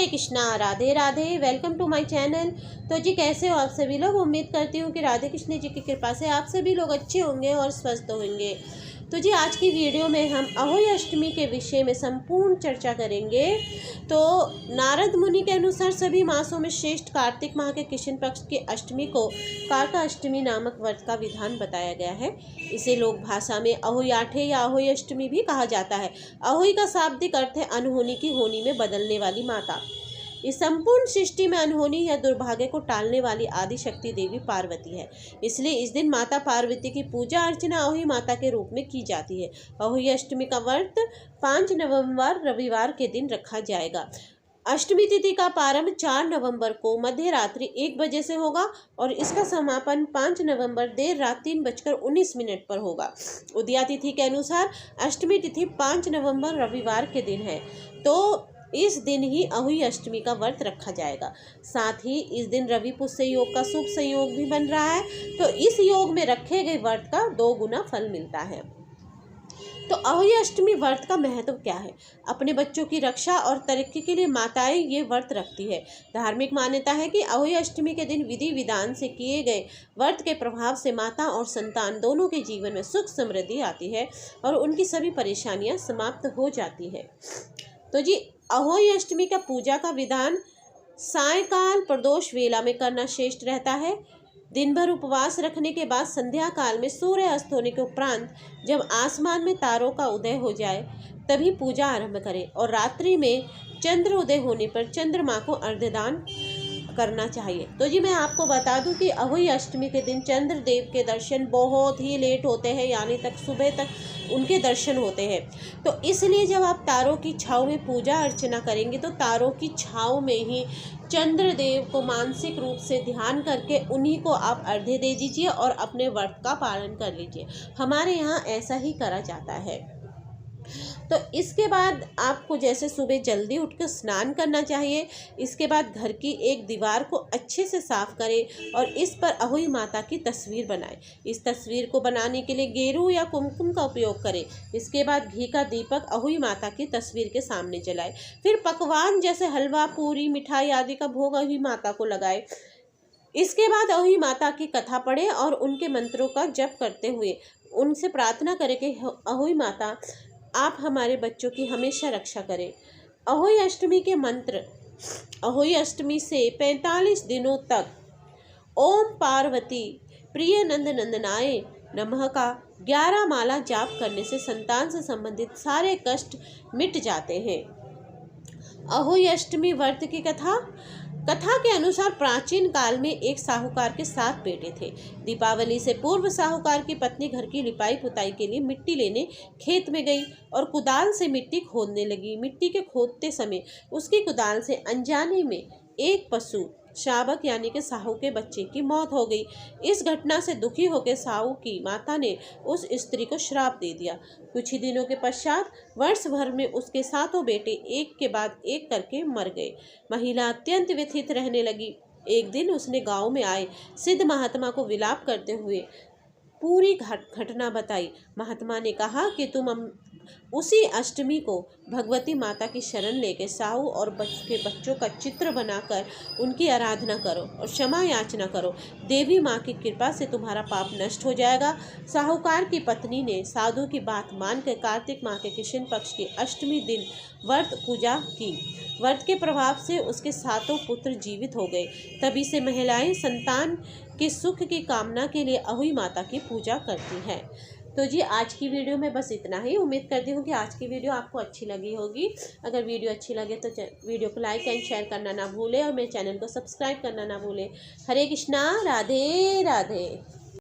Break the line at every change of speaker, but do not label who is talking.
Hare Krishna, Radhe Radhe. Welcome to my channel. तो जी कैसे हो आप सभी लोग। उम्मीद करती हूँ कि राधे कृष्ण जी की कृपा से आप सभी लोग अच्छे होंगे और स्वस्थ होंगे। तो जी आज की वीडियो में हम अहोई अष्टमी के विषय में संपूर्ण चर्चा करेंगे। तो नारद मुनि के अनुसार सभी मासों में श्रेष्ठ कार्तिक माह के कृष्ण पक्ष की अष्टमी को कारका अष्टमी नामक व्रत का विधान बताया गया है। इसे लोक भाषा में अहोई आठे या अहोई अष्टमी भी कहा जाता है। अहोई का शाब्दिक अर्थ है अनहोनी की होनी में बदलने वाली माता। इस संपूर्ण सृष्टि में अनहोनी या दुर्भाग्य को टालने वाली आदि शक्ति देवी पार्वती है। इसलिए इस दिन माता पार्वती की पूजा अर्चना अहोई माता के रूप में की जाती है। अहोई अष्टमी का व्रत 5 नवंबर रविवार के दिन रखा जाएगा। अष्टमी तिथि का प्रारंभ 4 नवंबर को मध्य रात्रि 1 बजे से होगा और इसका समापन 5 नवंबर देर रात 3:19 पर होगा। उदया तिथि के अनुसार अष्टमी तिथि 5 नवंबर रविवार के दिन है, तो इस दिन ही अहोई अष्टमी का व्रत रखा जाएगा। साथ ही इस दिन रवि पुष्य योग का शुभ संयोग भी बन रहा है, तो इस योग में रखे गए व्रत का 2 गुना फल मिलता है। तो अहोई अष्टमी व्रत का महत्व क्या है। अपने बच्चों की रक्षा और तरक्की के लिए माताएं ये व्रत रखती है। धार्मिक मान्यता है कि अहोई अष्टमी के दिन विधि विधान से किए गए व्रत के प्रभाव से माता और संतान दोनों के जीवन में सुख समृद्धि आती है और उनकी सभी परेशानियां समाप्त हो जाती है। तो जी अहोई अष्टमी का पूजा का विधान सायकाल प्रदोष वेला में करना श्रेष्ठ रहता है। दिन भर उपवास रखने के बाद संध्या काल में सूर्य अस्त होने के उपरांत जब आसमान में तारों का उदय हो जाए तभी पूजा आरंभ करें और रात्रि में चंद्र उदय होने पर चंद्रमा को अर्घ्यदान करना चाहिए। तो जी मैं आपको बता दूं कि अहोई अष्टमी के दिन चंद्र देव के दर्शन बहुत ही लेट होते हैं, यानी तक सुबह तक उनके दर्शन होते हैं। तो इसलिए जब आप तारों की छाँव में पूजा अर्चना करेंगे तो तारों की छाँव में ही चंद्र देव को मानसिक रूप से ध्यान करके उन्हीं को आप अर्घ्य दे दीजिए और अपने व्रत का पालन कर लीजिए। हमारे यहाँ ऐसा ही करा जाता है। तो इसके बाद आपको जैसे सुबह जल्दी उठकर स्नान करना चाहिए। इसके बाद घर की एक दीवार को अच्छे से साफ करें और इस पर अहोई माता की तस्वीर बनाएं। इस तस्वीर को बनाने के लिए गेरू या कुमकुम का उपयोग करें। इसके बाद घी का दीपक अहोई माता की तस्वीर के सामने जलाएं। फिर पकवान जैसे हलवा, पूरी, मिठाई आदि का भोग अहोई माता को लगाएं। इसके बाद अहोई माता की कथा पढ़ें और उनके मंत्रों का जप करते हुए उनसे प्रार्थना करें कि अहोई माता आप हमारे बच्चों की हमेशा रक्षा करें। अहोई अष्टमी के मंत्र। अहोई अष्टमी से 45 दिनों तक ओम पार्वती प्रिय नंद नंदनाय नमः का 11 माला जाप करने से संतान से संबंधित सारे कष्ट मिट जाते हैं। अहोई अष्टमी व्रत की कथा के अनुसार प्राचीन काल में एक साहूकार के 7 बेटे थे। दीपावली से पूर्व साहूकार की पत्नी घर की लिपाई पुताई के लिए मिट्टी लेने खेत में गई और कुदाल से मिट्टी खोदने लगी। मिट्टी के खोदते समय उसकी कुदाल से अनजाने में एक पशु शावक यानी कि साहू के बच्चे की मौत हो गई। इस घटना से दुखी होकर साहू की माता ने उस स्त्री को श्राप दे दिया। कुछ ही दिनों के पश्चात वर्ष भर में उसके 7 बेटे एक के बाद एक करके मर गए। महिला अत्यंत व्यथित रहने लगी। एक दिन उसने गांव में आए सिद्ध महात्मा को विलाप करते हुए पूरी घटना बताई। महात्मा ने कहा कि तुम उसी अष्टमी को भगवती माता की शरण लेकर साहू और के बच्चों का चित्र बनाकर उनकी आराधना करो और क्षमा याचना करो। देवी माँ की कृपा से तुम्हारा पाप नष्ट हो जाएगा। साहूकार की पत्नी ने साधु की बात मानकर कार्तिक माह के कृष्ण पक्ष की अष्टमी दिन व्रत पूजा की। व्रत के प्रभाव से उसके 7 पुत्र जीवित हो गए। तभी से महिलाएं संतान के सुख की कामना के लिए अहोई माता की पूजा करती हैं। तो जी आज की वीडियो में बस इतना ही। उम्मीद करती हूँ कि आज की वीडियो आपको अच्छी लगी होगी। अगर वीडियो अच्छी लगे तो वीडियो को लाइक एंड शेयर करना ना भूलें और मेरे चैनल को सब्सक्राइब करना ना भूलें। हरे कृष्णा, राधे राधे।